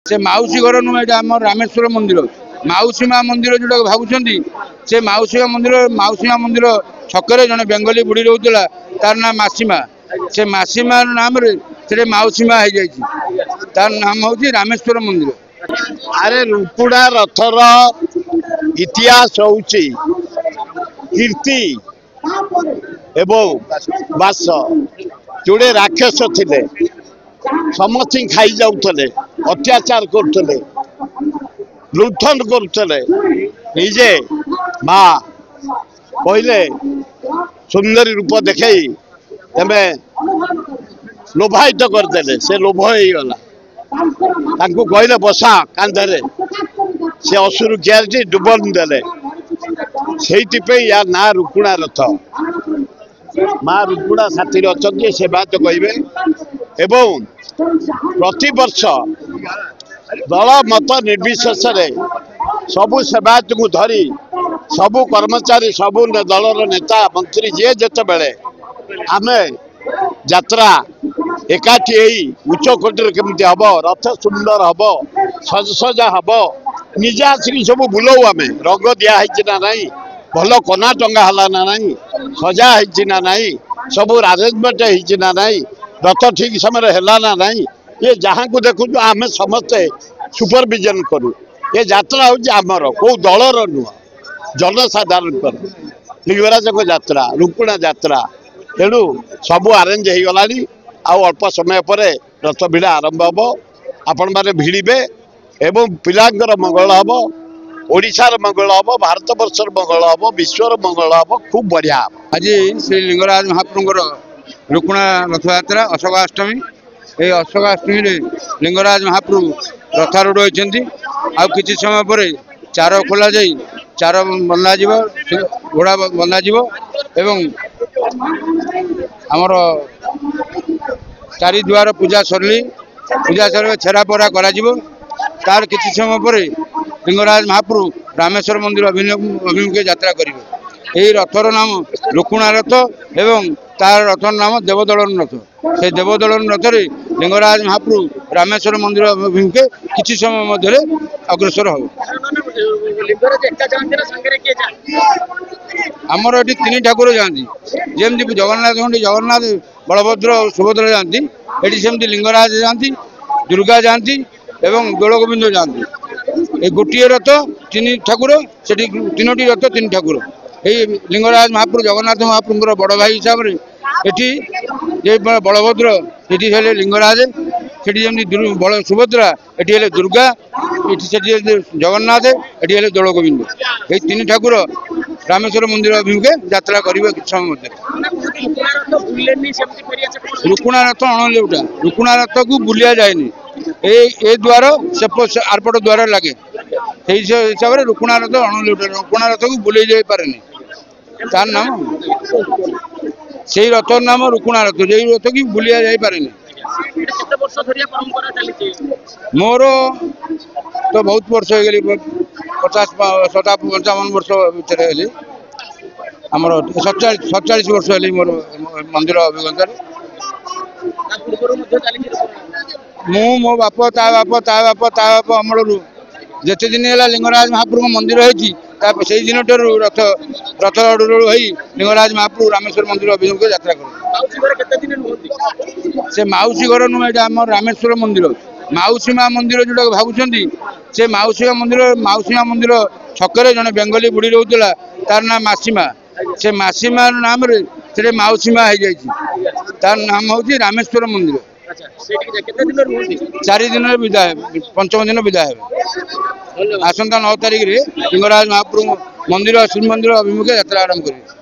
से मौसी घर नुह ये आम रामेश्वर मंदिर मौसी माँ मंदिर जोटा भावुं से मौसी माँ मंदिर छकरे जड़े बेंगली बुढ़ी रोला तार ना मासीमा से मासीमा नाम से मौसीमा हो जाए तार नाम हूँ रामेश्वर मंदिर। अरे रुकुड़ा रथर इतिहास होची कीर्ति एवं बास जोड़े राक्षस थिले समस्त खाई जाऊले अत्याचार करते लुंठन करते निजे माँ कहले सुंदरी रूप देखे तमे लोभायित करदे से लोभ हो गला कहले बसा कांधे से असुर किया डुबन देले से या ना रुकुणा रथ माँ रुकुणा साथी अच्छा से बात कहे एवं प्रति वर्ष दल मत निर्विशेष सबु सेवायत को धरी सबु कर्मचारी सबु दलर नेता मंत्री जी जिते बेले आमे यात्रा एकाठी उच्च कोटर केमती हम रथ सुंदर हम सजसजा हम निजे आसिक सब बुलाऊ आम रंग दिखाई ना ना भल कना टंगा है ना ना सजा है ना सब आरेंजमेंट है ना रथ ठीक समय है ना ना ये जहाँ को देखु आम समस्ते सुपरविजन करूँ ये यात्रा हूँ आमर कौ दलर नुह जनसाधारण लिंगराज को यात्रा रुकुणा यात्रा तेणु सबू आरेंज हो गला अल्प समय पर रथ भिड़ा आरंभ हम आपण मैंने भिड़े एवं पिलांकर मंगल हम ओडिशार मंगल हम भारत वर्षर मंगल हम विश्वर मंगल हम खूब बढ़िया आज श्री लिंगराज महाप्रभुर रुकुणा रथ यात्रा अशोकाष्टमी ये अशोकाष्टमी लिंगराज महाप्रभु रथारूढ़ होती आ कि समय पर चार खोल जाई चार बंधा घोड़ा बंधा एवं आमर चारि द्वार पूजा सरली पूजा सर छेरा परा तार किसी समय पर लिंगराज महाप्रभु रामेश्वर मंदिर अभिमुखे यात्रा करेंगे। यही रथर नाम रुकुणा रथ एवं तार रथर नाम देवदलन रथ से देवदलन रथ लिंगराज महाप्रभु रामेश्वर मंदिर अभिमुखे किसी समय मध्य अग्रसर हो। आमर ये तीन ठाकुर जाती जमी जगन्नाथ जगन्नाथ बलभद्र सुभद्रा जाती ये सेमती लिंगराज जाती दुर्गा जाती एवं दोल गोविंद जाती ये गोटे रथ तीन ठाकुर से तीनो रथ तीन ठाकुर ये लिंगराज महाप्रभु जगन्नाथ महाप्रभुर बड़ भाई हिसाब से बलभद्र ये लिंगराज से सुभद्रा ये दुर्गा ये जगन्नाथ ये दोल गोविंद ये तीन ठाकुर रामेश्वर मंदिर अभिमुखे यात्रा करेंगे कि समय मध्य। रुकुणा रथ अणलेउटा रुकुणा रथ को बुलिया जाए ए द्वार से आरपट द्वार लगे हिसाब से रुकुणा रथ अणलेउटा रुकुणा रथ को बुले जाई पारे तार नाम से रथर नाम रुकुणा रथ जो रथ की बुलिया जाई पारे मोर तो बहुत वर्ष हो गली 50-55 वर्ष भर आमर 47 वर्ष है मोर मंदिर अभिज्ञता मो बाप ता बाप अमल जिते दिन है लिंगराज महाप्रभु मंदिर होती दिन रथ रथारूढ़ हो लिंगराज महाप्रभु रामेश्वर मंदिर अभिमुखे यात्रा कर मौसी घर नुह ये आम रामेश्वर मंदिर मौसी माँ मंदिर जोटा भावुं से मौसी माँ मंदिर छकरे जड़े बेंगली बुढ़ी रोला तार ना मासीमा से मासीमा नाम से मौसीमा हो जाए तार नाम हूँ रामेश्वर मंदिर। 4 दिन विदा पंचम दिन विदा है आसंता 9 तारिख लिंगराज महाप्रभु मंदिर श्रीमंदिर अभिमुखे यात्रा आरंभ करेंगे।